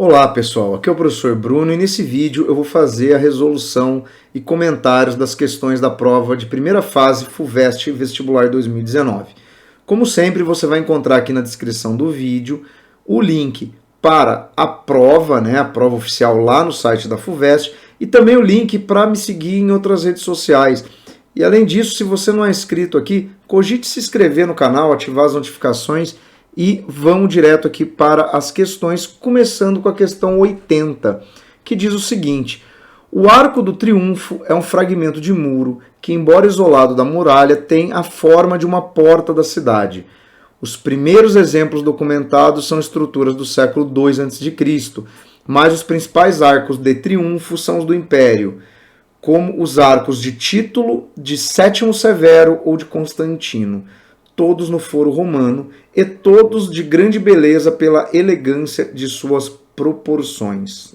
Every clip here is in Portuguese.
Olá pessoal, aqui é o professor Bruno e nesse vídeo eu vou fazer a resolução e comentários das questões da prova de primeira fase FUVEST Vestibular 2019. Como sempre, você vai encontrar aqui na descrição do vídeo o link para a prova, a prova oficial lá no site da FUVEST e também o link para me seguir em outras redes sociais. E além disso, se você não é inscrito aqui, cogite se inscrever no canal, ativar as notificações e vamos direto aqui para as questões, começando com a questão 80, que diz o seguinte: o Arco do Triunfo é um fragmento de muro que, embora isolado da muralha, tem a forma de uma porta da cidade. Os primeiros exemplos documentados são estruturas do século II a.C., mas os principais arcos de triunfo são os do Império, como os arcos de Título, de Sétimo Severo ou de Constantino, todos no Foro Romano e todos de grande beleza pela elegância de suas proporções,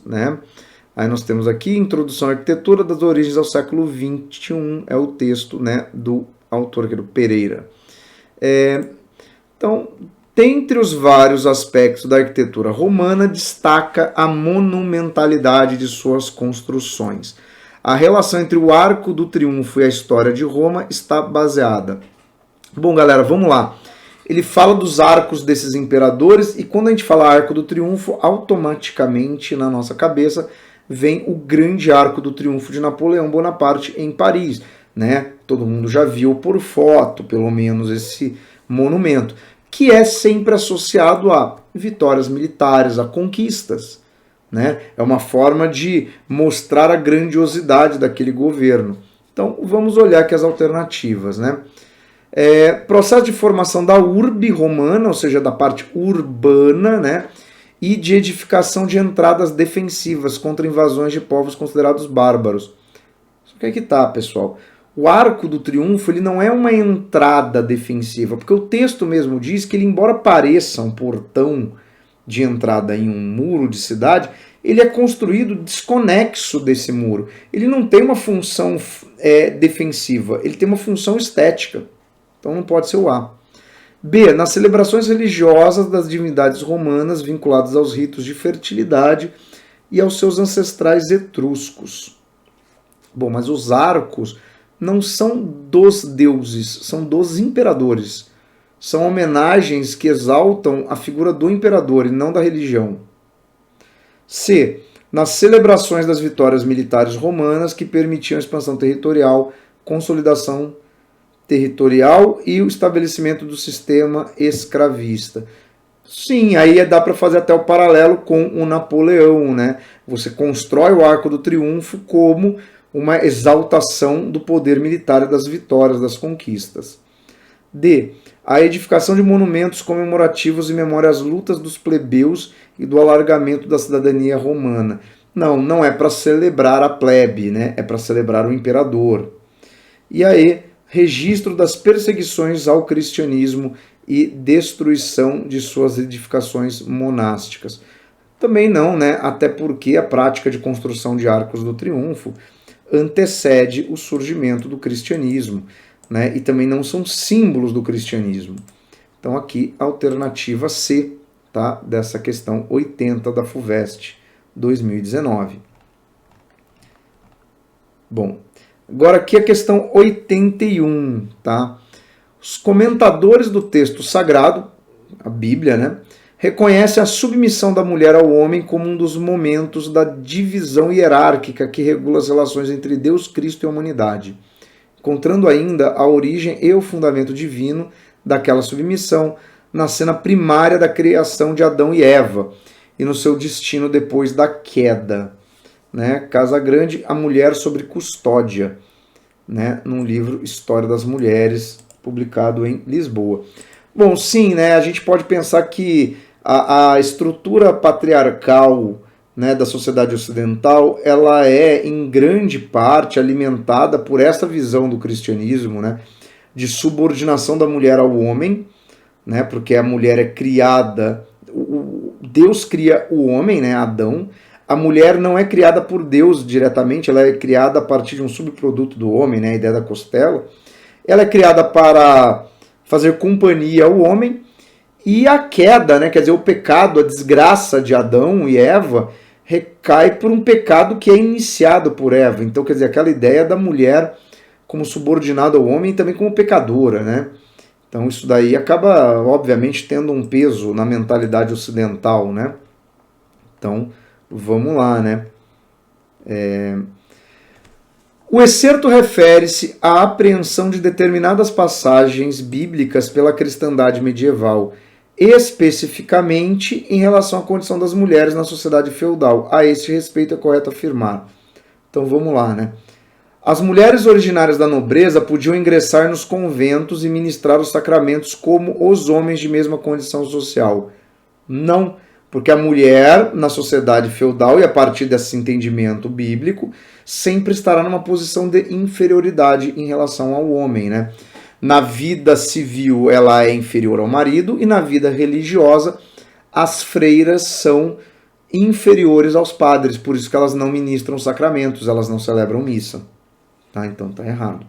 Aí nós temos aqui Introdução à Arquitetura das Origens ao século XXI, é o texto do autor aqui, do Pereira. Então, dentre os vários aspectos da arquitetura romana, destaca a monumentalidade de suas construções. A relação entre o Arco do Triunfo e a história de Roma está baseada. Bom, galera, vamos lá. Ele fala dos arcos desses imperadores e quando a gente fala Arco do Triunfo, automaticamente na nossa cabeça vem o grande Arco do Triunfo de Napoleão Bonaparte em Paris, Todo mundo já viu por foto, pelo menos, esse monumento, que é sempre associado a vitórias militares, a conquistas, É uma forma de mostrar a grandiosidade daquele governo. Então, vamos olhar aqui as alternativas, processo de formação da urbe romana, ou seja, da parte urbana, e de edificação de entradas defensivas contra invasões de povos considerados bárbaros. Só que aqui tá, pessoal. O Arco do Triunfo ele não é uma entrada defensiva, porque o texto mesmo diz que ele, embora pareça um portão de entrada em um muro de cidade, ele é construído desconexo desse muro. Ele não tem uma função defensiva, ele tem uma função estética. Então não pode ser o A. B. Nas celebrações religiosas das divindades romanas vinculadas aos ritos de fertilidade e aos seus ancestrais etruscos. Bom, mas os arcos não são dos deuses, são dos imperadores. São homenagens que exaltam a figura do imperador e não da religião. C. Nas celebrações das vitórias militares romanas que permitiam a expansão territorial, consolidação territorial e o estabelecimento do sistema escravista. Sim, aí dá para fazer até o paralelo com o Napoleão, Você constrói o Arco do Triunfo como uma exaltação do poder militar e das vitórias, das conquistas. D. A edificação de monumentos comemorativos em memória às lutas dos plebeus e do alargamento da cidadania romana. Não é para celebrar a plebe, é para celebrar o imperador. E aí, registro das perseguições ao cristianismo e destruição de suas edificações monásticas. Também não, até porque a prática de construção de arcos do triunfo antecede o surgimento do cristianismo, e também não são símbolos do cristianismo. Então aqui, alternativa C, dessa questão 80 da FUVEST 2019. Bom, agora aqui a questão 81, Os comentadores do texto sagrado, a Bíblia, reconhecem a submissão da mulher ao homem como um dos momentos da divisão hierárquica que regula as relações entre Deus, Cristo e a humanidade, encontrando ainda a origem e o fundamento divino daquela submissão na cena primária da criação de Adão e Eva e no seu destino depois da queda. Casa Grande, A Mulher sobre Custódia, num livro História das Mulheres, publicado em Lisboa. Bom, sim, a gente pode pensar que a estrutura patriarcal da sociedade ocidental, ela é em grande parte alimentada por essa visão do cristianismo, de subordinação da mulher ao homem, porque a mulher é criada, Deus cria o homem, Adão. A mulher não é criada por Deus diretamente, ela é criada a partir de um subproduto do homem, a ideia da costela. Ela é criada para fazer companhia ao homem E a queda, né, quer dizer, o pecado, a desgraça de Adão e Eva, recai por um pecado que é iniciado por Eva. Então, quer dizer, aquela ideia da mulher como subordinada ao homem e também como pecadora, né? Então isso daí acaba, obviamente, tendo um peso na mentalidade ocidental, né? Então, vamos lá, né? O excerto refere-se à apreensão de determinadas passagens bíblicas pela cristandade medieval, especificamente em relação à condição das mulheres na sociedade feudal. A esse respeito é correto afirmar. Então vamos lá, né? As mulheres originárias da nobreza podiam ingressar nos conventos e ministrar os sacramentos como os homens de mesma condição social. Não, porque a mulher na sociedade feudal, e a partir desse entendimento bíblico, sempre estará numa posição de inferioridade em relação ao homem, né? Na vida civil ela é inferior ao marido e na vida religiosa as freiras são inferiores aos padres, por isso que elas não ministram sacramentos, elas não celebram missa. Tá? Então tá errado.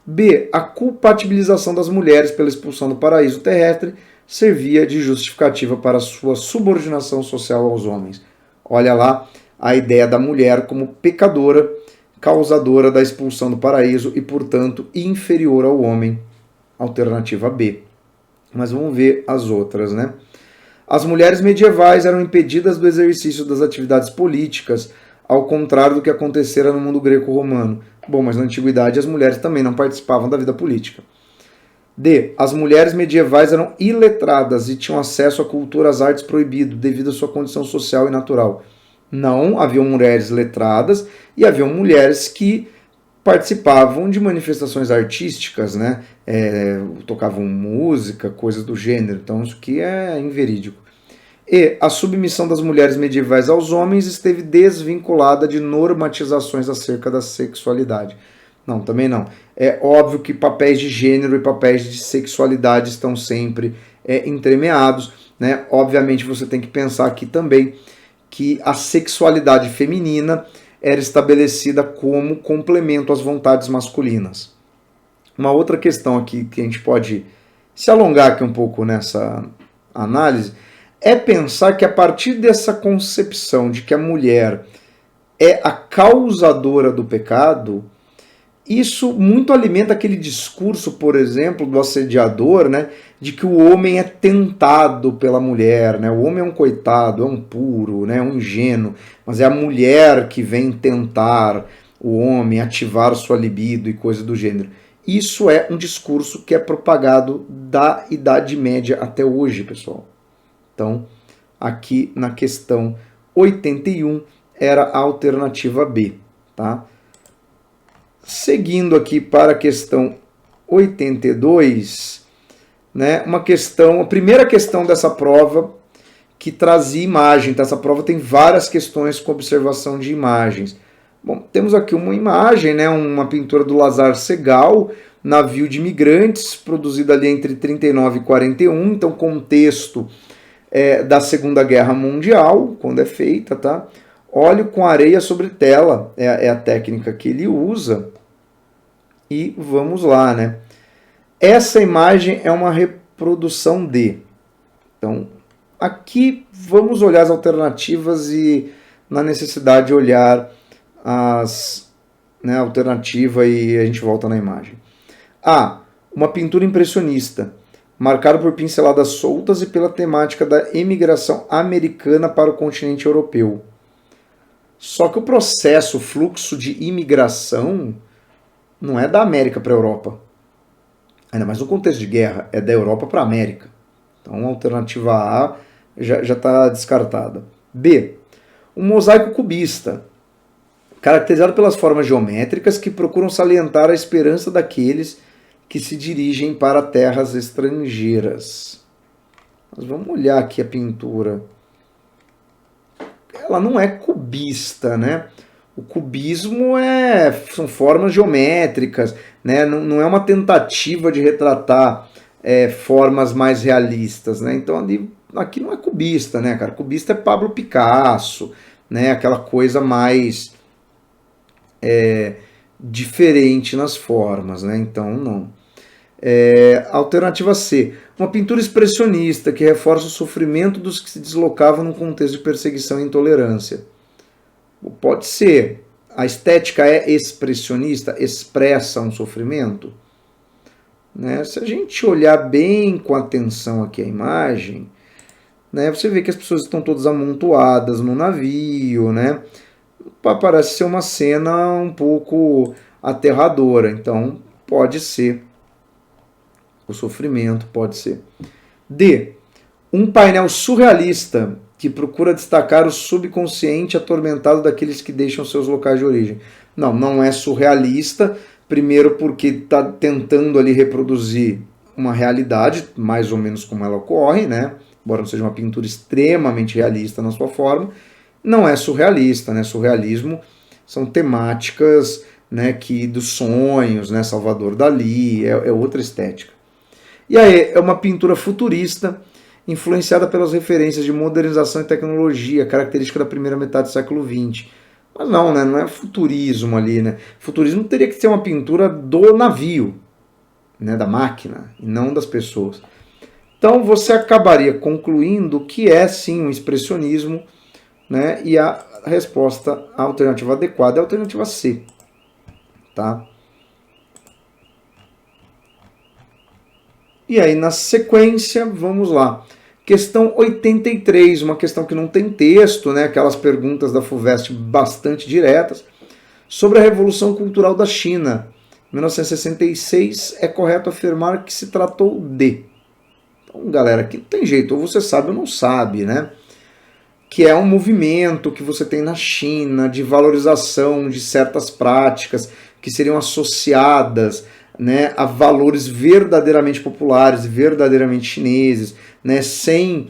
B. A culpabilização das mulheres pela expulsão do paraíso terrestre servia de justificativa para sua subordinação social aos homens. Olha lá a ideia da mulher como pecadora, causadora da expulsão do paraíso e, portanto, inferior ao homem. Alternativa B. Mas vamos ver as outras, né? As mulheres medievais eram impedidas do exercício das atividades políticas, ao contrário do que acontecera no mundo greco-romano. Bom, mas na antiguidade as mulheres também não participavam da vida política. D. As mulheres medievais eram iletradas e tinham acesso à cultura, às artes proibido, devido à sua condição social e natural. Não, haviam mulheres letradas e haviam mulheres que participavam de manifestações artísticas, né? Tocavam música, coisas do gênero. Então isso aqui é inverídico. E a submissão das mulheres medievais aos homens esteve desvinculada de normatizações acerca da sexualidade. Não, também não. É óbvio que papéis de gênero e papéis de sexualidade estão sempre entremeados, né? Obviamente você tem que pensar aqui também que a sexualidade feminina era estabelecida como complemento às vontades masculinas. Uma outra questão aqui que a gente pode se alongar aqui um pouco nessa análise é pensar que a partir dessa concepção de que a mulher é a causadora do pecado, isso muito alimenta aquele discurso, por exemplo, do assediador, né, de que o homem é tentado pela mulher, né? O homem é um coitado, é um puro, né, um ingênuo, mas é a mulher que vem tentar o homem, ativar sua libido e coisa do gênero. Isso é um discurso que é propagado da Idade Média até hoje, pessoal. Então, aqui na questão 81 era a alternativa B, tá? Seguindo aqui para a questão 82, né, a primeira questão dessa prova que trazia imagem, tá? Essa prova tem várias questões com observação de imagens. Bom, temos aqui uma imagem, né, uma pintura do Lazar Segal, navio de imigrantes, produzida ali entre 39 e 41, então contexto da Segunda Guerra Mundial, quando é feita, tá? Óleo com areia sobre tela é a técnica que ele usa. E vamos lá, né? Essa imagem é uma reprodução de. Então, aqui vamos olhar as alternativas e na necessidade de olhar a alternativa e a gente volta na imagem. A. Uma pintura impressionista, marcada por pinceladas soltas e pela temática da imigração americana para o continente europeu. Só que o fluxo de imigração não é da América para a Europa. Ainda mais no contexto de guerra, é da Europa para a América. Então a alternativa A já está descartada. B. Um mosaico cubista, caracterizado pelas formas geométricas que procuram salientar a esperança daqueles que se dirigem para terras estrangeiras. Mas vamos olhar aqui a pintura. Ela não é cubista, né? O cubismo são formas geométricas, né? Não é uma tentativa de retratar formas mais realistas, né? Então aqui não é cubista, né, cara? Cubista é Pablo Picasso, né? Aquela coisa mais diferente nas formas, né? Então não. Alternativa C. Uma pintura expressionista que reforça o sofrimento dos que se deslocavam num contexto de perseguição e intolerância. Pode ser. A estética é expressionista, expressa um sofrimento. Né? Se a gente olhar bem com atenção aqui a imagem, né, você vê que as pessoas estão todas amontoadas no navio, né? Parece ser uma cena um pouco aterradora, então pode ser o sofrimento, pode ser. D. Um painel surrealista que procura destacar o subconsciente atormentado daqueles que deixam seus locais de origem. Não, não é surrealista, primeiro porque está tentando ali reproduzir uma realidade, mais ou menos como ela ocorre, né? Embora não seja uma pintura extremamente realista na sua forma, não é surrealista, né? Surrealismo são temáticas, né, que dos sonhos, né? Salvador Dalí, é outra estética. E aí, é uma pintura futurista, influenciada pelas referências de modernização e tecnologia, característica da primeira metade do século XX. Mas não, né? Não é futurismo ali, né? Futurismo teria que ser uma pintura do navio, né? Da máquina, e não das pessoas. Então você acabaria concluindo que é sim um expressionismo, né? E a resposta, a alternativa adequada é a alternativa C. Tá? E aí, na sequência, vamos lá. Questão 83, uma questão que não tem texto, né? Aquelas perguntas da FUVEST bastante diretas. Sobre a Revolução Cultural da China, 1966, é correto afirmar que se tratou de... Então, galera, aqui não tem jeito, ou você sabe ou não sabe, né? Que é um movimento que você tem na China de valorização de certas práticas que seriam associadas, né, a valores verdadeiramente populares, verdadeiramente chineses, né, sem,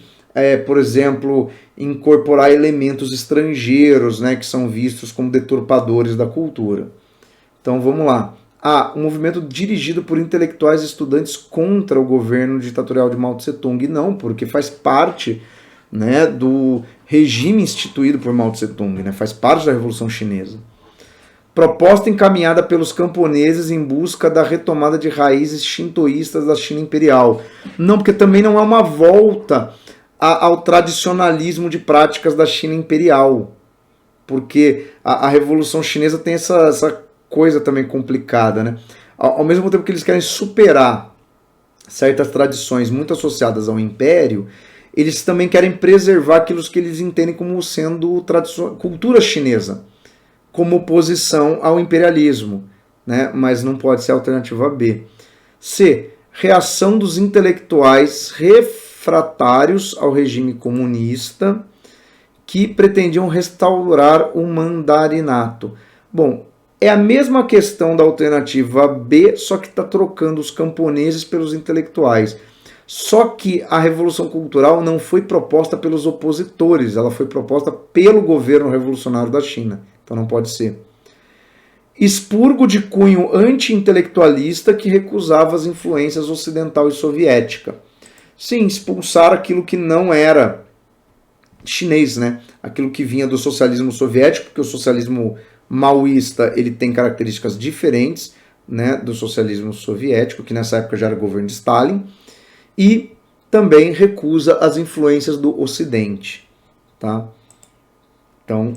por exemplo, incorporar elementos estrangeiros, né, que são vistos como deturpadores da cultura. Então vamos lá. A. Um movimento dirigido por intelectuais e estudantes contra o governo ditatorial de Mao Tse-tung. Não, porque faz parte, né, do regime instituído por Mao Tse-tung, né, faz parte da Revolução Chinesa. Proposta encaminhada pelos camponeses em busca da retomada de raízes shintoístas da China imperial. Não, porque também não é uma volta ao tradicionalismo de práticas da China imperial. Porque a Revolução Chinesa tem essa coisa também complicada, né? Ao mesmo tempo que eles querem superar certas tradições muito associadas ao império, eles também querem preservar aquilo que eles entendem como sendo cultura chinesa, como oposição ao imperialismo, né? Mas não pode ser a alternativa B. C. Reação dos intelectuais refratários ao regime comunista que pretendiam restaurar o mandarinato. Bom, é a mesma questão da alternativa B, só que está trocando os camponeses pelos intelectuais. Só que a Revolução Cultural não foi proposta pelos opositores, ela foi proposta pelo governo revolucionário da China. Então não pode ser. Expurgo de cunho anti-intelectualista que recusava as influências ocidental e soviética. Sim, expulsar aquilo que não era chinês, né? Aquilo que vinha do socialismo soviético, porque o socialismo maoísta ele tem características diferentes, né, do socialismo soviético, que nessa época já era governo de Stalin, e também recusa as influências do Ocidente. Tá? Então,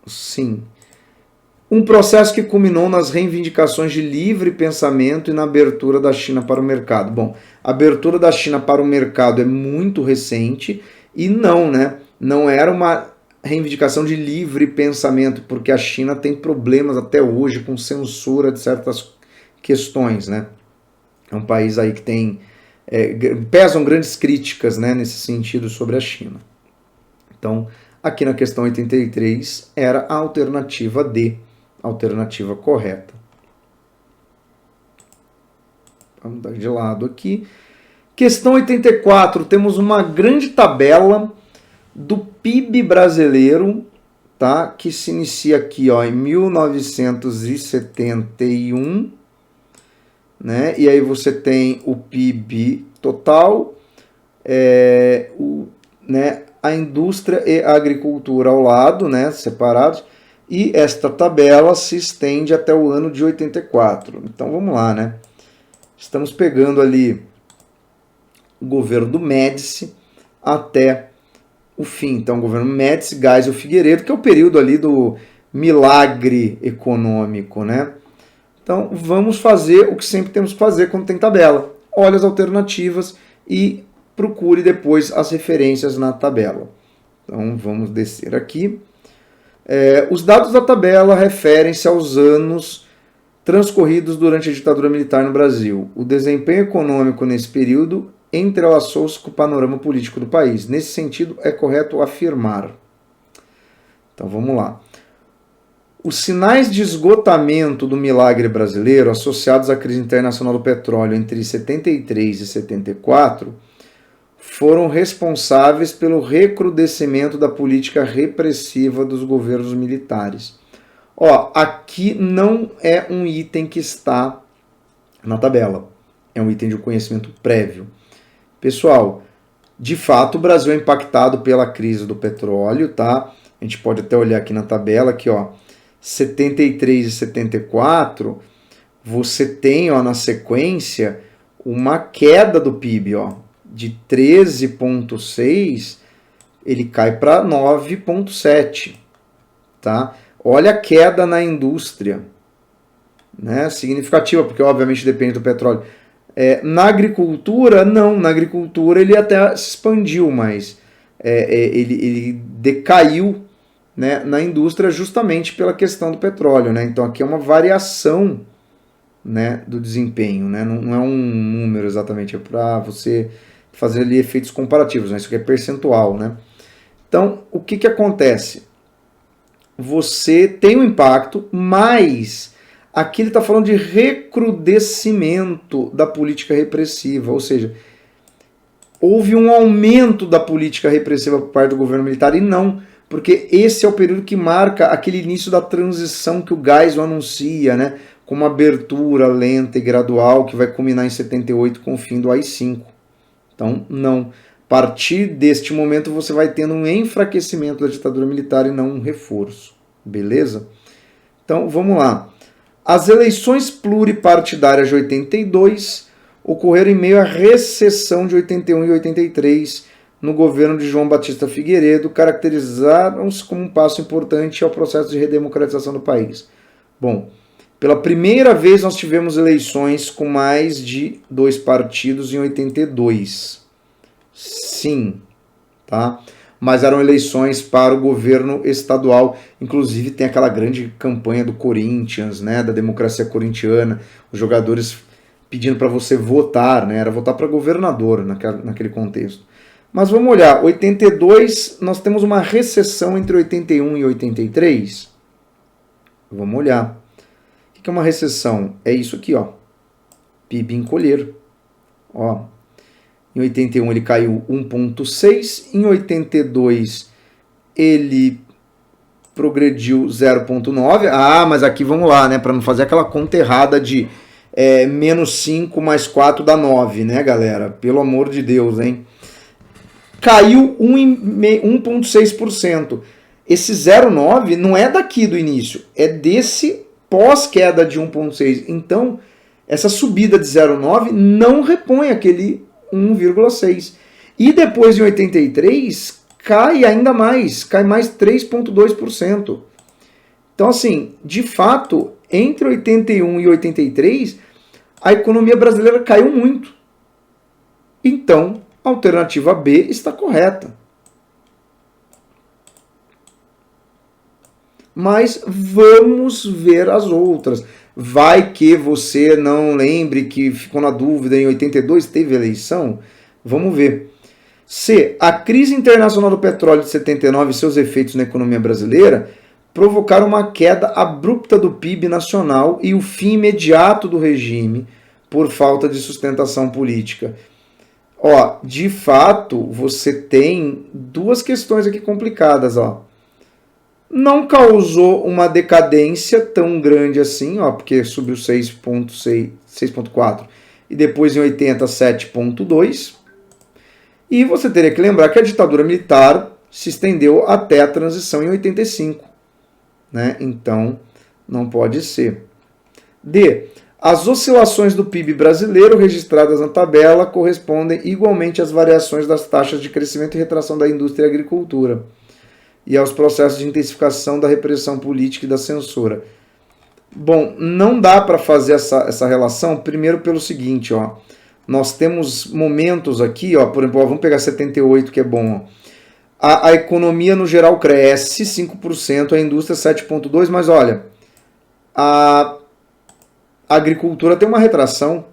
sim. Um processo que culminou nas reivindicações de livre pensamento e na abertura da China para o mercado. Bom, a abertura da China para o mercado é muito recente e não, né? Não era uma reivindicação de livre pensamento, porque a China tem problemas até hoje com censura de certas questões, né? É um país aí que tem pesam grandes críticas, né, nesse sentido sobre a China. Então, aqui na questão 83 era a alternativa D, a alternativa correta. Vamos dar de lado aqui. Questão 84, temos uma grande tabela do PIB brasileiro, tá? Que se inicia aqui, ó, em 1971, né? E aí você tem o PIB total, né? A indústria e a agricultura ao lado, né? Separados. E esta tabela se estende até o ano de 84. Então vamos lá, né? Estamos pegando ali o governo do Médici até o fim. Então, o governo Médici, Geisel, Figueiredo, que é o período ali do milagre econômico, né? Então, vamos fazer o que sempre temos que fazer quando tem tabela. Olhe as alternativas e procure depois as referências na tabela. Então, vamos descer aqui. Os dados da tabela referem-se aos anos transcorridos durante a ditadura militar no Brasil. O desempenho econômico nesse período entrelaçou-se com o panorama político do país. Nesse sentido, é correto afirmar. Então, vamos lá. Os sinais de esgotamento do milagre brasileiro associados à crise internacional do petróleo entre 73 e 74 foram responsáveis pelo recrudescimento da política repressiva dos governos militares. Aqui não é um item que está na tabela, é um item de conhecimento prévio. Pessoal, de fato o Brasil é impactado pela crise do petróleo, tá? A gente pode até olhar aqui na tabela, aqui, 73 e 74, você tem, na sequência, uma queda do PIB, de 13,6, ele cai para 9,7, tá? Olha a queda na indústria, né? Significativa, porque obviamente depende do petróleo. Na agricultura, não. Na agricultura ele até se expandiu, mas ele decaiu, né, na indústria justamente pela questão do petróleo, né? Então aqui é uma variação, né, do desempenho, né? Não é um número exatamente, é para você fazer ali efeitos comparativos, né? Isso aqui é percentual, né? Então, o que acontece? Você tem um impacto, mas aqui ele está falando de recrudescimento da política repressiva, ou seja, houve um aumento da política repressiva por parte do governo militar, e não, porque esse é o período que marca aquele início da transição que o Geisel anuncia, né, com uma abertura lenta e gradual que vai culminar em 78 com o fim do AI-5. Então, não. A partir deste momento você vai tendo um enfraquecimento da ditadura militar e não um reforço. Beleza? Então, vamos lá. As eleições pluripartidárias de 82 ocorreram em meio à recessão de 81 e 83 no governo de João Batista Figueiredo, caracterizaram-se como um passo importante ao processo de redemocratização do país. Bom, pela primeira vez nós tivemos eleições com mais de 2 partidos em 82. Sim, tá? Mas eram eleições para o governo estadual. Inclusive tem aquela grande campanha do Corinthians, né, da democracia corintiana, os jogadores pedindo para você votar, né, era votar para governador naquele contexto. Mas vamos olhar, 82, nós temos uma recessão entre 81 e 83. Vamos olhar. O que é uma recessão? É isso aqui, PIB encolher. Em 81 ele caiu 1,6, em 82 ele progrediu 0,9. Mas aqui vamos lá, né, para não fazer aquela conta errada de menos 5 mais 4 dá 9, né, galera? Pelo amor de Deus, hein? Caiu 1,6%. Esse 0,9 não é daqui do início, é desse pós-queda de 1,6. Então, essa subida de 0,9 não repõe aquele 1,6. E depois, em 83, cai ainda mais, cai mais 3,2%. Então, assim, de fato, entre 81 e 83, a economia brasileira caiu muito. Então, a alternativa B está correta. Mas vamos ver as outras. Vai que você não lembre que ficou na dúvida, em 82 teve eleição? Vamos ver. C. A crise internacional do petróleo de 79 e seus efeitos na economia brasileira provocaram uma queda abrupta do PIB nacional e o fim imediato do regime por falta de sustentação política. De fato, você tem duas questões aqui complicadas, Não causou uma decadência tão grande assim, porque subiu 6,4 e depois em 80, 7,2. E você teria que lembrar que a ditadura militar se estendeu até a transição em 85. Né? Então, não pode ser. D. As oscilações do PIB brasileiro registradas na tabela correspondem igualmente às variações das taxas de crescimento e retração da indústria e agricultura e aos processos de intensificação da repressão política e da censura. Bom, não dá para fazer essa relação, primeiro pelo seguinte, ó. Nós temos momentos aqui, ó, por exemplo, ó, vamos pegar 78, que é bom. Ó. A economia no geral cresce 5%, a indústria 7,2%, mas olha, a agricultura tem uma retração.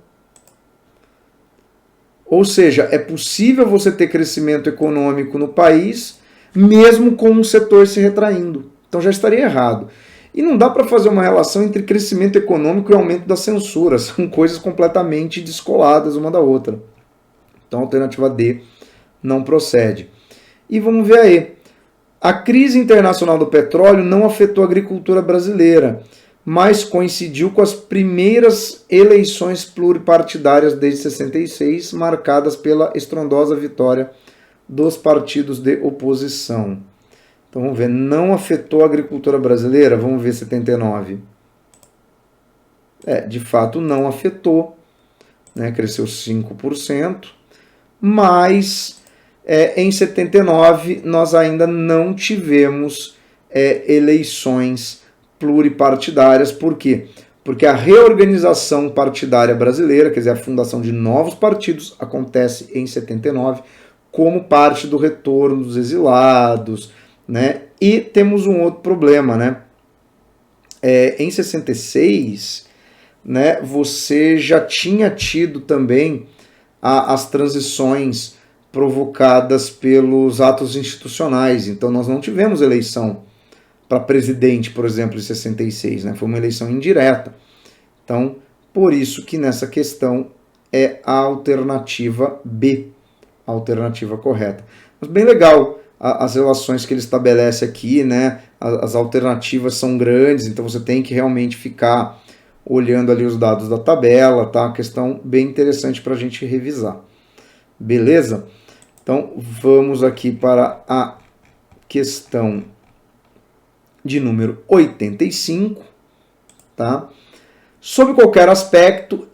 Ou seja, é possível você ter crescimento econômico no país, mesmo com um setor se retraindo. Então já estaria errado. E não dá para fazer uma relação entre crescimento econômico e aumento da censura. São coisas completamente descoladas uma da outra. Então a alternativa D não procede. E vamos ver aí. A crise internacional do petróleo não afetou a agricultura brasileira, mas coincidiu com as primeiras eleições pluripartidárias desde 66, marcadas pela estrondosa vitória dos partidos de oposição. Então vamos ver, não afetou a agricultura brasileira? Vamos ver 79. De fato não afetou, né? Cresceu 5%, mas em 79 nós ainda não tivemos eleições pluripartidárias. Por quê? Porque a reorganização partidária brasileira, quer dizer, a fundação de novos partidos, acontece em 79 como parte do retorno dos exilados, né? E temos um outro problema, né? Em 66, né, você já tinha tido também as transições provocadas pelos atos institucionais. Então nós não tivemos eleição para presidente, por exemplo, em 66, né? Foi uma eleição indireta. Então, por isso que nessa questão é a alternativa B, a alternativa correta. Mas bem legal as relações que ele estabelece aqui, né? As alternativas são grandes, então você tem que realmente ficar olhando ali os dados da tabela, tá? Uma questão bem interessante para a gente revisar. Beleza? Então, vamos aqui para a questão de número 85, tá? Sob qualquer aspecto,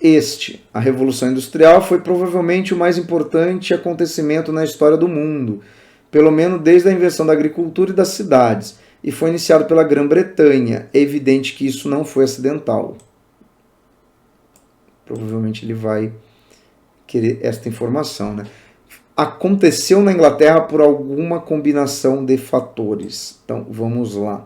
a Revolução Industrial foi provavelmente o mais importante acontecimento na história do mundo, pelo menos desde a invenção da agricultura e das cidades, e foi iniciado pela Grã-Bretanha. É evidente que isso não foi acidental. Provavelmente ele vai querer esta informação, né? Aconteceu na Inglaterra por alguma combinação de fatores. Então, vamos lá.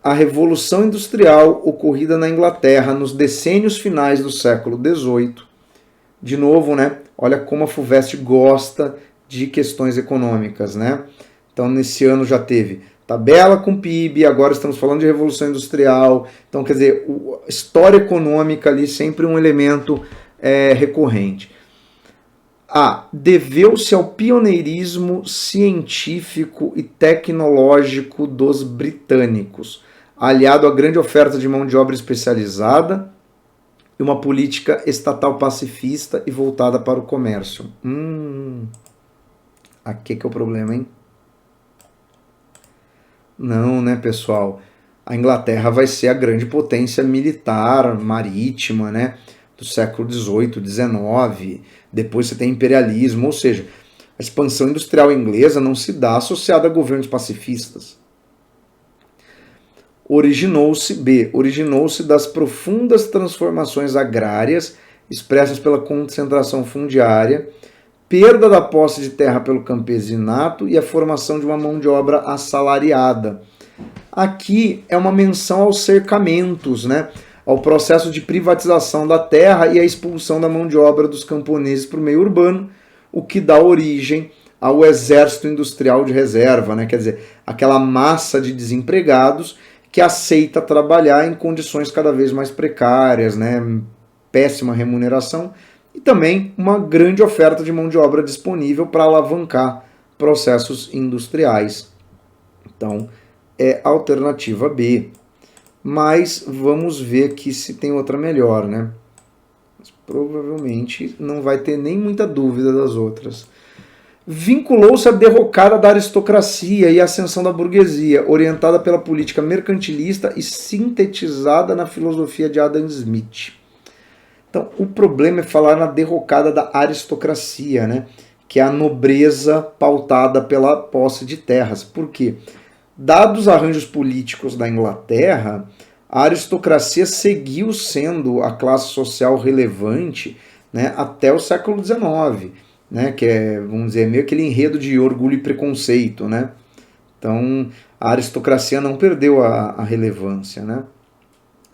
A Revolução Industrial ocorrida na Inglaterra nos decênios finais do século XVIII. De novo, né? Olha como a FUVEST gosta de questões econômicas, né? Então, nesse ano já teve tabela com PIB, agora estamos falando de Revolução Industrial. Então, quer dizer, a história econômica ali sempre um elemento recorrente. Deveu-se ao pioneirismo científico e tecnológico dos britânicos, aliado à grande oferta de mão de obra especializada e uma política estatal pacifista e voltada para o comércio. Aqui que é o problema, hein? Não, né, pessoal? A Inglaterra vai ser a grande potência militar, marítima, né, do século XVIII, XIX. Depois você tem imperialismo, ou seja, a expansão industrial inglesa não se dá associada a governos pacifistas. Originou-se das profundas transformações agrárias expressas pela concentração fundiária, perda da posse de terra pelo campesinato e a formação de uma mão de obra assalariada. Aqui é uma menção aos cercamentos, né? Ao processo de privatização da terra e a expulsão da mão de obra dos camponeses para o meio urbano, o que dá origem ao exército industrial de reserva, né? Quer dizer, aquela massa de desempregados que aceita trabalhar em condições cada vez mais precárias, né? Péssima remuneração e também uma grande oferta de mão de obra disponível para alavancar processos industriais. Então, é a alternativa B. Mas vamos ver aqui se tem outra melhor, né? Mas provavelmente não vai ter nem muita dúvida das outras. vinculou-se à derrocada da aristocracia e à ascensão da burguesia, orientada pela política mercantilista e sintetizada na filosofia de Adam Smith. Então, o problema é falar na derrocada da aristocracia, né? Que é a nobreza pautada pela posse de terras. Por quê? Dados os arranjos políticos da Inglaterra, a aristocracia seguiu sendo a classe social relevante, né, até o século XIX, né, que é, vamos dizer, meio aquele enredo de orgulho e preconceito, né? Então, a aristocracia não perdeu a relevância, né?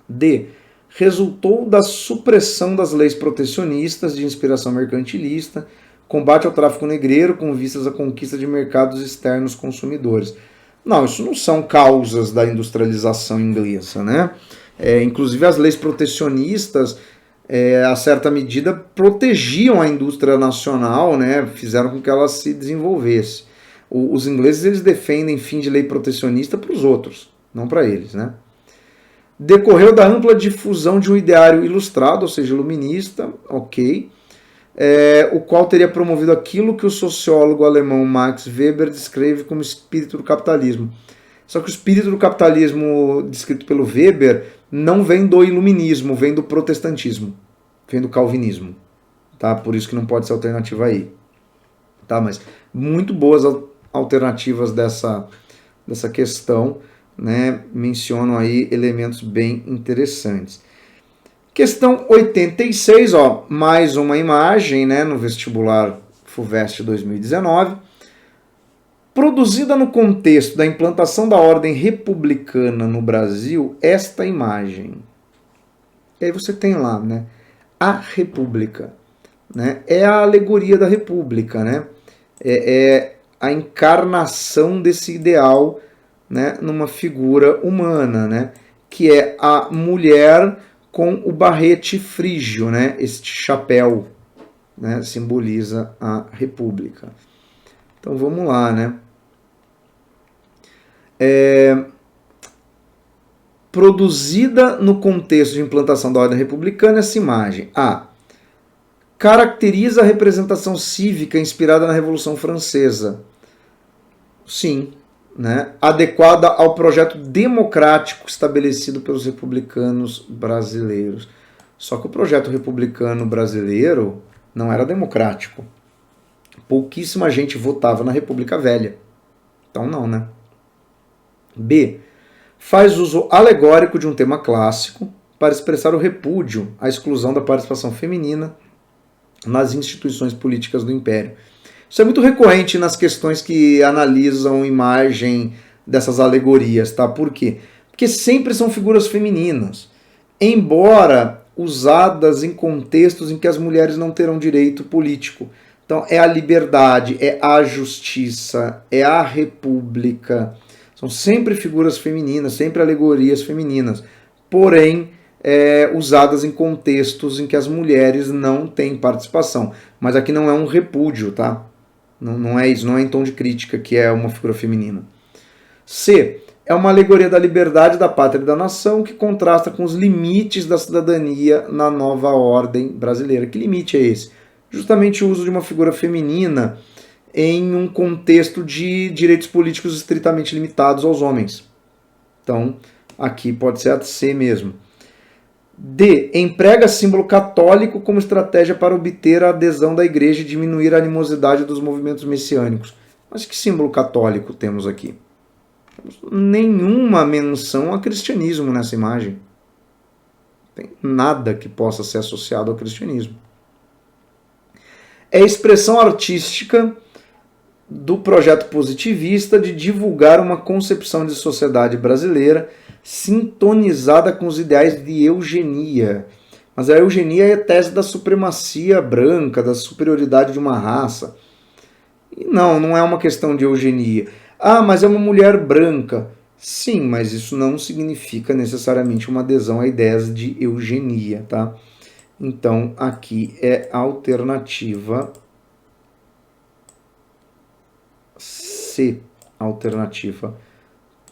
D. Resultou da supressão das leis protecionistas de inspiração mercantilista, combate ao tráfico negreiro com vistas à conquista de mercados externos consumidores. Não, isso não são causas da industrialização inglesa, né? Inclusive as leis protecionistas, a certa medida, protegiam a indústria nacional, né? Fizeram com que ela se desenvolvesse. Os ingleses, eles defendem fim de lei protecionista para os outros, não para eles, né? Decorreu da ampla difusão de um ideário ilustrado, ou seja, iluminista, ok, o qual teria promovido aquilo que o sociólogo alemão Max Weber descreve como espírito do capitalismo. Só que o espírito do capitalismo descrito pelo Weber não vem do iluminismo, vem do protestantismo, vem do calvinismo, tá? Por isso que não pode ser alternativa aí, tá? Mas muito boas alternativas dessa questão, né? Mencionam aí elementos bem interessantes. Questão 86, ó, mais uma imagem, né, no vestibular FUVEST 2019. Produzida no contexto da implantação da ordem republicana no Brasil, esta imagem. E aí você tem lá, né, a República, né, é a alegoria da República, né, é a encarnação desse ideal, né, numa figura humana, né, que é a mulher com o barrete frígio, né, este chapéu, né, simboliza a República. Então vamos lá, né. Produzida no contexto de implantação da ordem republicana, essa imagem. A. Caracteriza a representação cívica inspirada na Revolução Francesa. Sim, né? Adequada ao projeto democrático estabelecido pelos republicanos brasileiros. Só que o projeto republicano brasileiro não era democrático. Pouquíssima gente votava na República Velha. Então não, né? B. Faz uso alegórico de um tema clássico para expressar o repúdio à exclusão da participação feminina nas instituições políticas do Império. Isso é muito recorrente nas questões que analisam imagem dessas alegorias, tá? Por quê? Porque sempre são figuras femininas, embora usadas em contextos em que as mulheres não terão direito político. Então, é a liberdade, é a justiça, é a república. São sempre figuras femininas, sempre alegorias femininas, porém usadas em contextos em que as mulheres não têm participação. Mas aqui não é um repúdio, tá? Não é isso, não é em tom de crítica que é uma figura feminina. C. É uma alegoria da liberdade, da pátria e da nação que contrasta com os limites da cidadania na nova ordem brasileira. Que limite é esse? Justamente o uso de uma figura feminina em um contexto de direitos políticos estritamente limitados aos homens. Então, aqui pode ser a C mesmo. D. Emprega símbolo católico como estratégia para obter a adesão da igreja e diminuir a animosidade dos movimentos messiânicos. Mas que símbolo católico temos aqui? Não temos nenhuma menção a cristianismo nessa imagem. Não tem nada que possa ser associado ao cristianismo. É expressão artística do projeto positivista de divulgar uma concepção de sociedade brasileira sintonizada com os ideais de eugenia. Mas a eugenia é a tese da supremacia branca, da superioridade de uma raça. E não é uma questão de eugenia. Ah, mas é uma mulher branca. Sim, mas isso não significa necessariamente uma adesão a ideias de eugenia, tá? Então, aqui é a alternativa C, alternativa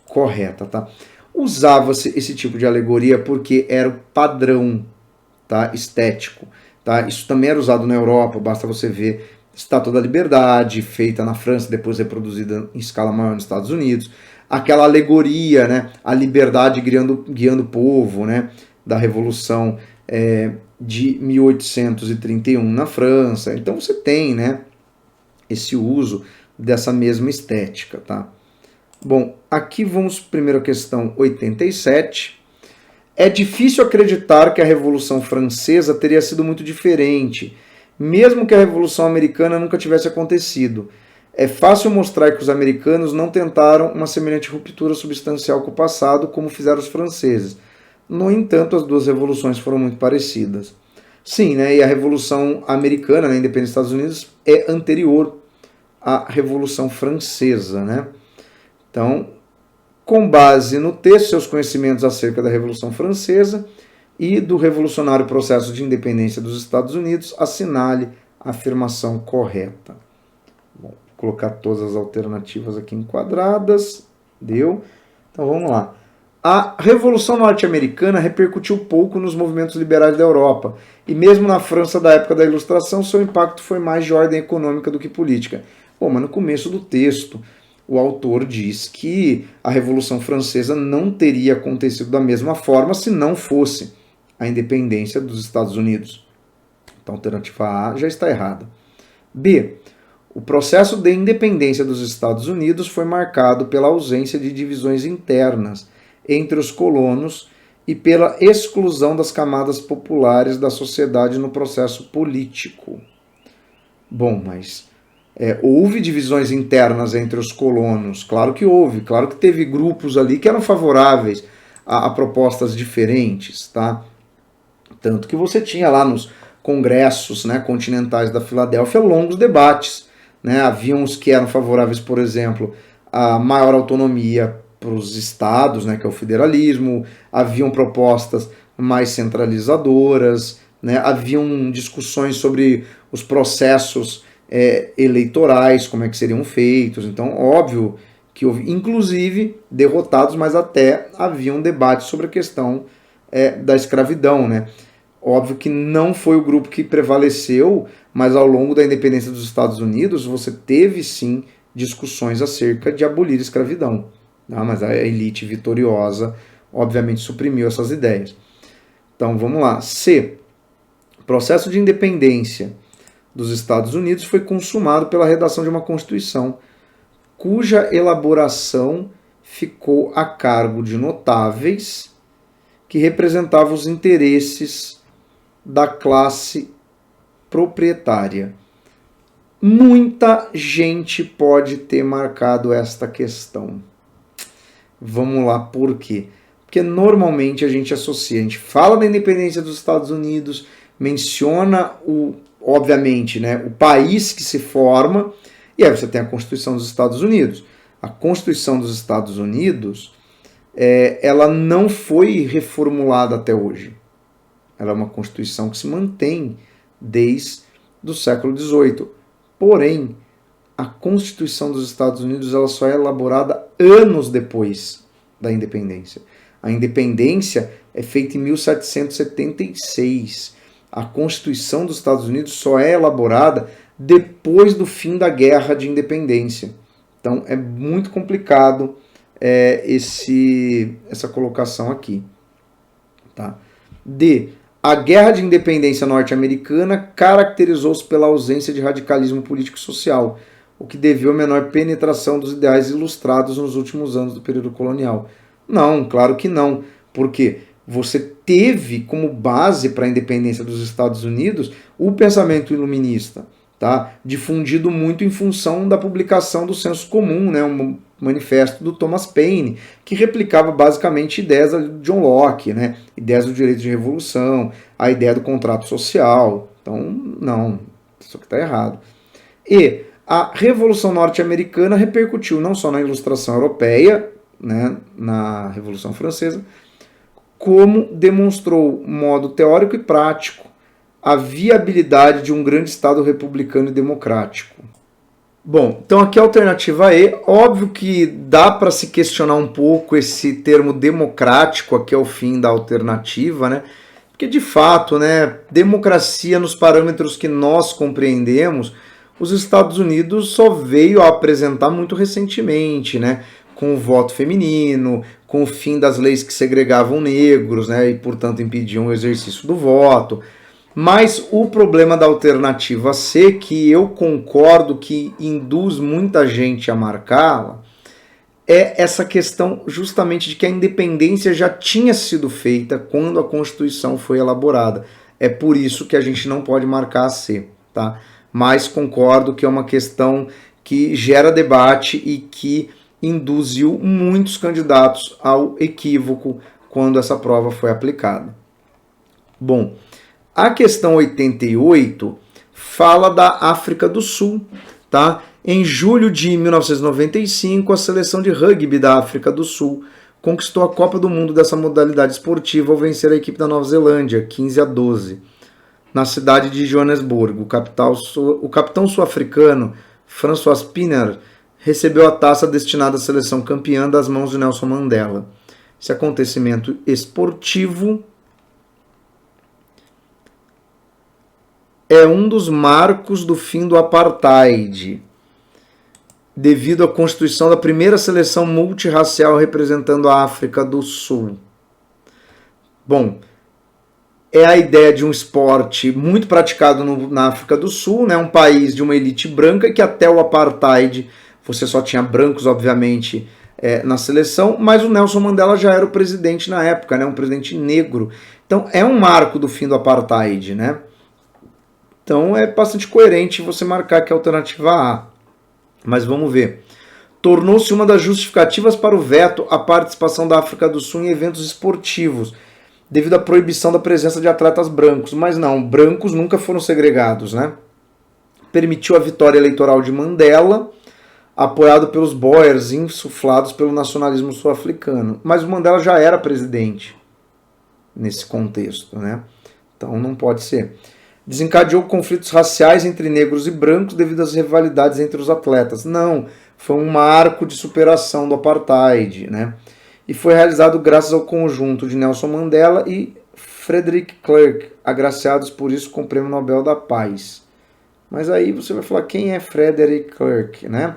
correta, tá? Usava-se esse tipo de alegoria porque era o padrão, tá, estético, tá? Isso também era usado na Europa, basta você ver Estátua da Liberdade, feita na França, depois reproduzida em escala maior nos Estados Unidos. Aquela alegoria, né, a liberdade guiando o povo, né, da Revolução de 1831 na França. Então você tem, né, esse uso dessa mesma estética, tá? Bom, aqui vamos primeiro à questão 87. É difícil acreditar que a Revolução Francesa teria sido muito diferente, mesmo que a Revolução Americana nunca tivesse acontecido. É fácil mostrar que os americanos não tentaram uma semelhante ruptura substancial com o passado, como fizeram os franceses. No entanto, as duas revoluções foram muito parecidas. Sim, né? E a Revolução Americana, né, independência dos Estados Unidos, é anterior à Revolução Francesa, né? Então, com base no texto, seus conhecimentos acerca da Revolução Francesa e do revolucionário processo de independência dos Estados Unidos, assinale a afirmação correta. Bom, vou colocar todas as alternativas aqui enquadradas. Deu? Então vamos lá. A Revolução Norte-Americana repercutiu pouco nos movimentos liberais da Europa, e mesmo na França da época da Ilustração, seu impacto foi mais de ordem econômica do que política. Bom, mas no começo do texto, o autor diz que a Revolução Francesa não teria acontecido da mesma forma se não fosse a independência dos Estados Unidos. Então a alternativa A já está errada. B. O processo de independência dos Estados Unidos foi marcado pela ausência de divisões internas entre os colonos e pela exclusão das camadas populares da sociedade no processo político. Bom, mas houve divisões internas entre os colonos? Claro que houve, claro que teve grupos ali que eram favoráveis a propostas diferentes, tá? Tanto que você tinha lá nos congressos, né, continentais da Filadélfia longos debates, né? Havia uns que eram favoráveis, por exemplo, a maior autonomia para os estados, né, que é o federalismo, haviam propostas mais centralizadoras, né, haviam discussões sobre os processos eleitorais, como é que seriam feitos. Então, óbvio que houve, inclusive, derrotados, mas até havia um debate sobre a questão da escravidão, né? Óbvio que não foi o grupo que prevaleceu, mas ao longo da independência dos Estados Unidos, você teve sim discussões acerca de abolir a escravidão. Mas a elite vitoriosa, obviamente, suprimiu essas ideias. Então, vamos lá. C. O processo de independência dos Estados Unidos foi consumado pela redação de uma Constituição, cuja elaboração ficou a cargo de notáveis que representavam os interesses da classe proprietária. Muita gente pode ter marcado esta questão. Vamos lá, por quê? Porque normalmente a gente associa, a gente fala da independência dos Estados Unidos, menciona, obviamente, né, o país que se forma, e aí você tem a Constituição dos Estados Unidos. A Constituição dos Estados Unidos, ela não foi reformulada até hoje. Ela é uma Constituição que se mantém desde o século XVIII. Porém, a Constituição dos Estados Unidos ela só é elaborada anos depois da independência. A independência é feita em 1776. A Constituição dos Estados Unidos só é elaborada depois do fim da Guerra de Independência. Então é muito complicado essa colocação aqui. Tá? D. A Guerra de Independência norte-americana caracterizou-se pela ausência de radicalismo político e social, o que deveu à menor penetração dos ideais ilustrados nos últimos anos do período colonial. Não, claro que não, porque você teve como base para a independência dos Estados Unidos o pensamento iluminista, tá? Difundido muito em função da publicação do Senso Comum, né? Um manifesto do Thomas Paine, que replicava basicamente ideias de John Locke, né? Ideias do direito de revolução, a ideia do contrato social. Então, não, isso aqui está errado. E a Revolução Norte-Americana repercutiu não só na Ilustração Europeia, né, na Revolução Francesa, como demonstrou, modo teórico e prático, a viabilidade de um grande Estado republicano e democrático. Bom, então aqui a alternativa E, óbvio que dá para se questionar um pouco esse termo democrático aqui ao fim da alternativa, né? Porque de fato, né, democracia nos parâmetros que nós compreendemos, os Estados Unidos só veio a apresentar muito recentemente, né? Com o voto feminino, com o fim das leis que segregavam negros, né? E, portanto, impediam o exercício do voto. Mas o problema da alternativa C, que eu concordo que induz muita gente a marcá-la, é essa questão justamente de que a independência já tinha sido feita quando a Constituição foi elaborada. É por isso que a gente não pode marcar a C, tá? Mas concordo que é uma questão que gera debate e que induziu muitos candidatos ao equívoco quando essa prova foi aplicada. Bom, a questão 88 fala da África do Sul, tá? Em julho de 1995, a seleção de rugby da África do Sul conquistou a Copa do Mundo dessa modalidade esportiva ao vencer a equipe da Nova Zelândia, 15-12, na cidade de Joanesburgo. O capitão sul-africano, François Pienaar, recebeu a taça destinada à seleção campeã das mãos de Nelson Mandela. Esse acontecimento esportivo é um dos marcos do fim do apartheid, devido à constituição da primeira seleção multirracial representando a África do Sul. Bom, é a ideia de um esporte muito praticado na África do Sul, né? Um país de uma elite branca que até o apartheid você só tinha brancos, obviamente, na seleção, mas o Nelson Mandela já era o presidente na época, né? Um presidente negro. Então é um marco do fim do apartheid, né? Então é bastante coerente você marcar que é a alternativa A. Mas vamos ver. Tornou-se uma das justificativas para o veto a participação da África do Sul em eventos esportivos, devido à proibição da presença de atletas brancos. Mas não, brancos nunca foram segregados, né? Permitiu a vitória eleitoral de Mandela, apoiado pelos Boers insuflados pelo nacionalismo sul-africano. Mas o Mandela já era presidente nesse contexto, né? Então não pode ser. Desencadeou conflitos raciais entre negros e brancos devido às rivalidades entre os atletas. Não, foi um marco de superação do apartheid, né? E foi realizado graças ao conjunto de Nelson Mandela e Frederick Clark, agraciados por isso com o Prêmio Nobel da Paz. Mas aí você vai falar quem é Frederick Clark, né?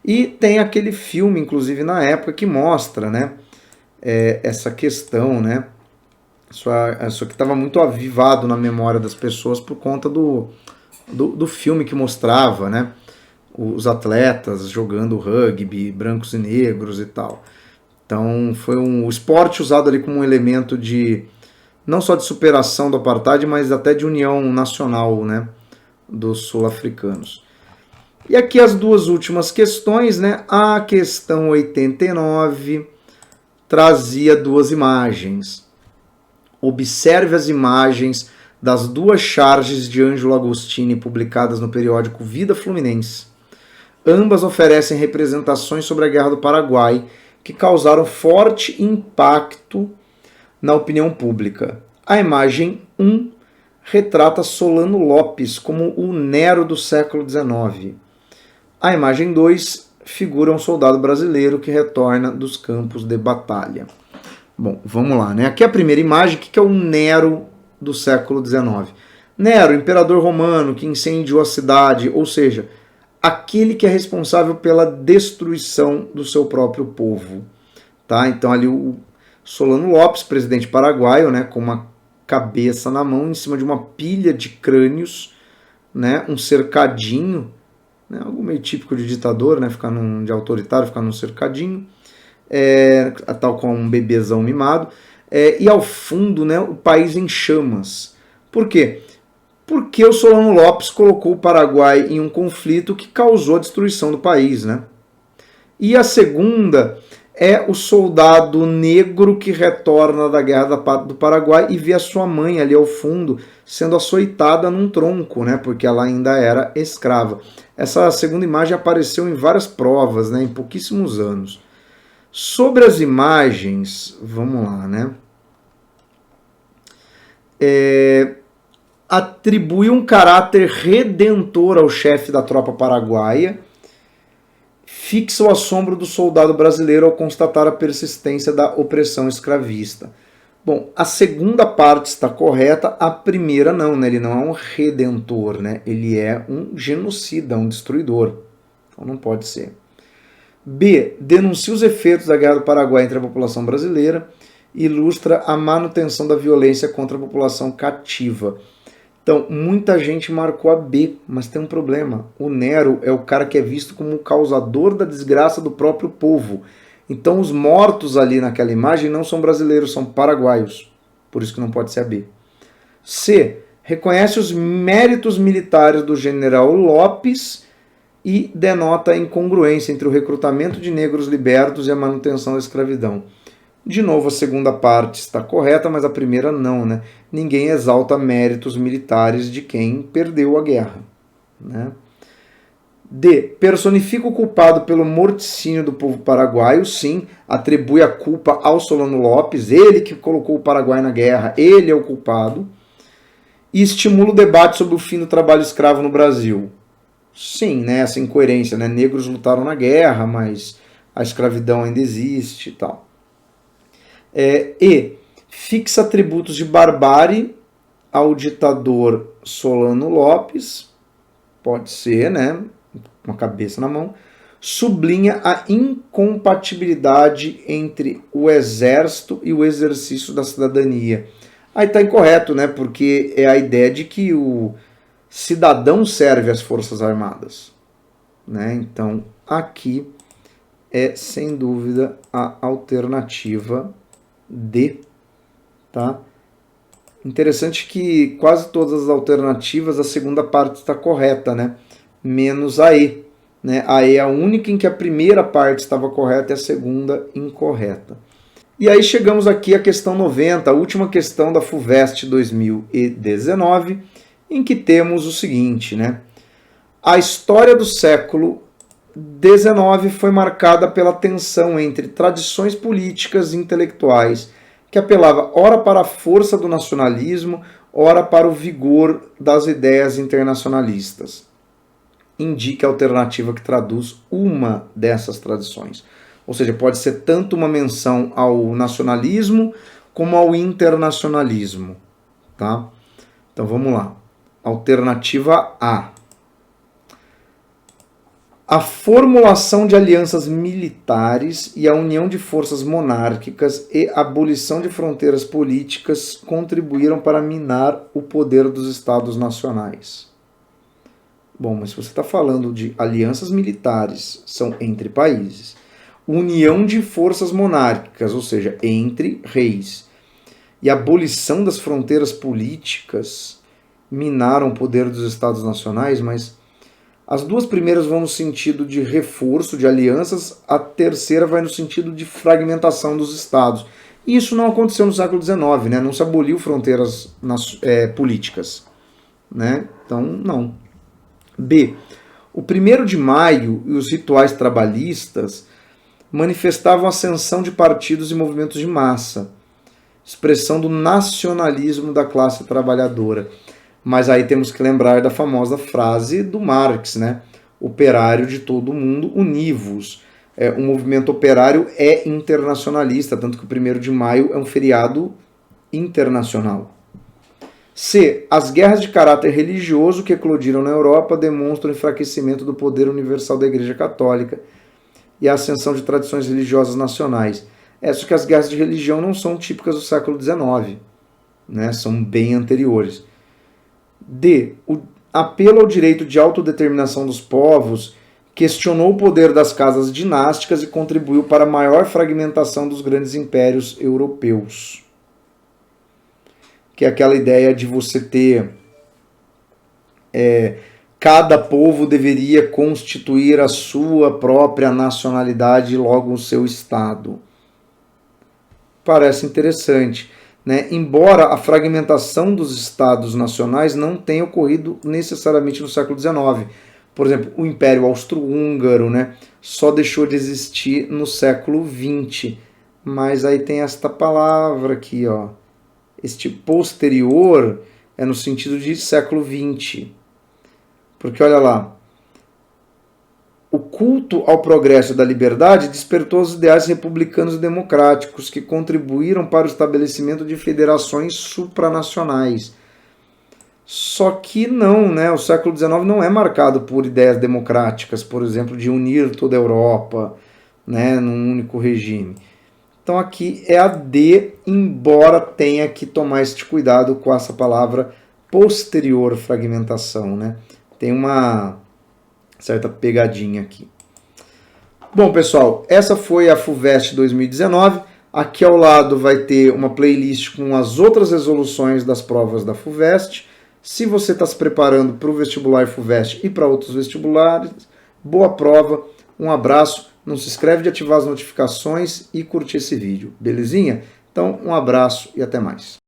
E tem aquele filme, inclusive na época, que mostra, né, essa questão, né? Isso aqui estava muito avivado na memória das pessoas por conta do filme que mostrava, né, os atletas jogando rugby, brancos e negros e tal. Então foi o esporte usado ali como um elemento de não só de superação do apartheid, mas até de união nacional, né, dos sul-africanos. E aqui as duas últimas questões, né? A questão 89 trazia duas imagens. Observe as imagens das duas charges de Ângelo Agostini publicadas no periódico Vida Fluminense. Ambas oferecem representações sobre a Guerra do Paraguai que causaram forte impacto na opinião pública. A imagem 1 retrata Solano Lopes como o Nero do século XIX. A imagem 2 figura um soldado brasileiro que retorna dos campos de batalha. Bom, vamos lá, né? Aqui é a primeira imagem, que é o Nero do século XIX. Nero, imperador romano que incendiou a cidade, ou seja, aquele que é responsável pela destruição do seu próprio povo. Tá? Então ali o Solano Lopes, presidente paraguaio, né, com uma cabeça na mão, em cima de uma pilha de crânios, né, um cercadinho, né, algo meio típico de ditador, né, de autoritário, ficar num cercadinho, tal como um bebezão mimado, e ao fundo, né, o país em chamas. Por quê? Porque o Solano Lopes colocou o Paraguai em um conflito que causou a destruição do país, né? E a segunda é o soldado negro que retorna da Guerra do Paraguai e vê a sua mãe ali ao fundo sendo açoitada num tronco, né? Porque ela ainda era escrava. Essa segunda imagem apareceu em várias provas, né? Em pouquíssimos anos. Sobre as imagens, vamos lá, né? Atribui um caráter redentor ao chefe da tropa paraguaia, fixa o assombro do soldado brasileiro ao constatar a persistência da opressão escravista. Bom, a segunda parte está correta, a primeira não, né? Ele não é um redentor, né? Ele é um genocida, um destruidor. Então não pode ser. B. Denuncia os efeitos da Guerra do Paraguai entre a população brasileira e ilustra a manutenção da violência contra a população cativa. Então, muita gente marcou a B, mas tem um problema. O Nero é o cara que é visto como o causador da desgraça do próprio povo. Então, os mortos ali naquela imagem não são brasileiros, são paraguaios. Por isso que não pode ser a B. C. Reconhece os méritos militares do general Lopes e denota a incongruência entre o recrutamento de negros libertos e a manutenção da escravidão. De novo, a segunda parte está correta, mas a primeira não, né? Ninguém exalta méritos militares de quem perdeu a guerra, né? D. Personifica o culpado pelo morticínio do povo paraguaio, sim, atribui a culpa ao Solano Lopes, ele que colocou o Paraguai na guerra, ele é o culpado. E estimula o debate sobre o fim do trabalho escravo no Brasil. Sim, né, essa incoerência, né? Negros lutaram na guerra, mas a escravidão ainda existe e tal. E. Fixa atributos de barbárie ao ditador Solano Lopes, pode ser, né? Uma cabeça na mão. Sublinha a incompatibilidade entre o exército e o exercício da cidadania. Aí está incorreto, né? Porque é a ideia de que o cidadão serve às Forças Armadas, né? Então, aqui é, sem dúvida, a alternativa D, tá? Interessante que quase todas as alternativas, a segunda parte está correta, né? Menos a E, né? A E é a única em que a primeira parte estava correta e a segunda incorreta. E aí chegamos aqui à questão 90, a última questão da FUVEST 2019, em que temos o seguinte, né? A história do século XIX foi marcada pela tensão entre tradições políticas e intelectuais, que apelava ora para a força do nacionalismo, ora para o vigor das ideias internacionalistas. Indique a alternativa que traduz uma dessas tradições. Ou seja, pode ser tanto uma menção ao nacionalismo como ao internacionalismo, tá? Então vamos lá. Alternativa A. A formulação de alianças militares e a união de forças monárquicas e a abolição de fronteiras políticas contribuíram para minar o poder dos estados nacionais. Bom, mas se você está falando de alianças militares, são entre países, união de forças monárquicas, ou seja, entre reis, e abolição das fronteiras políticas minaram o poder dos estados nacionais, mas as duas primeiras vão no sentido de reforço de alianças, a terceira vai no sentido de fragmentação dos estados. E isso não aconteceu no século XIX, né? Não se aboliu fronteiras políticas, né? Então, não. B. O 1º de maio e os rituais trabalhistas manifestavam a ascensão de partidos e movimentos de massa, expressão do nacionalismo da classe trabalhadora. Mas aí temos que lembrar da famosa frase do Marx, né? Operário de todo mundo, univos. O movimento operário é internacionalista, tanto que o 1º de maio é um feriado internacional. C. As guerras de caráter religioso que eclodiram na Europa demonstram o enfraquecimento do poder universal da Igreja Católica e a ascensão de tradições religiosas nacionais. Só que as guerras de religião não são típicas do século XIX, né? São bem anteriores. D. O apelo ao direito de autodeterminação dos povos questionou o poder das casas dinásticas e contribuiu para a maior fragmentação dos grandes impérios europeus. Que é aquela ideia de você ter cada povo deveria constituir a sua própria nacionalidade e logo o seu estado. Parece interessante, né? Embora a fragmentação dos estados nacionais não tenha ocorrido necessariamente no século XIX. Por exemplo, o Império Austro-Húngaro, né, só deixou de existir no século XX. Mas aí tem esta palavra aqui, ó. Este posterior é no sentido de século XX. Porque olha lá, O culto ao progresso e da liberdade despertou os ideais republicanos e democráticos que contribuíram para o estabelecimento de federações supranacionais. Só que não, né? O século XIX não é marcado por ideias democráticas, por exemplo, de unir toda a Europa, né, num único regime. Então aqui é a D, embora tenha que tomar este cuidado com essa palavra posterior fragmentação, né? Tem uma certa pegadinha aqui. Bom, pessoal, essa foi a FUVEST 2019. Aqui ao lado vai ter uma playlist com as outras resoluções das provas da FUVEST. Se você está se preparando para o vestibular FUVEST e para outros vestibulares, boa prova, um abraço, não se esquece de ativar as notificações e curtir esse vídeo, belezinha? Então, um abraço e até mais.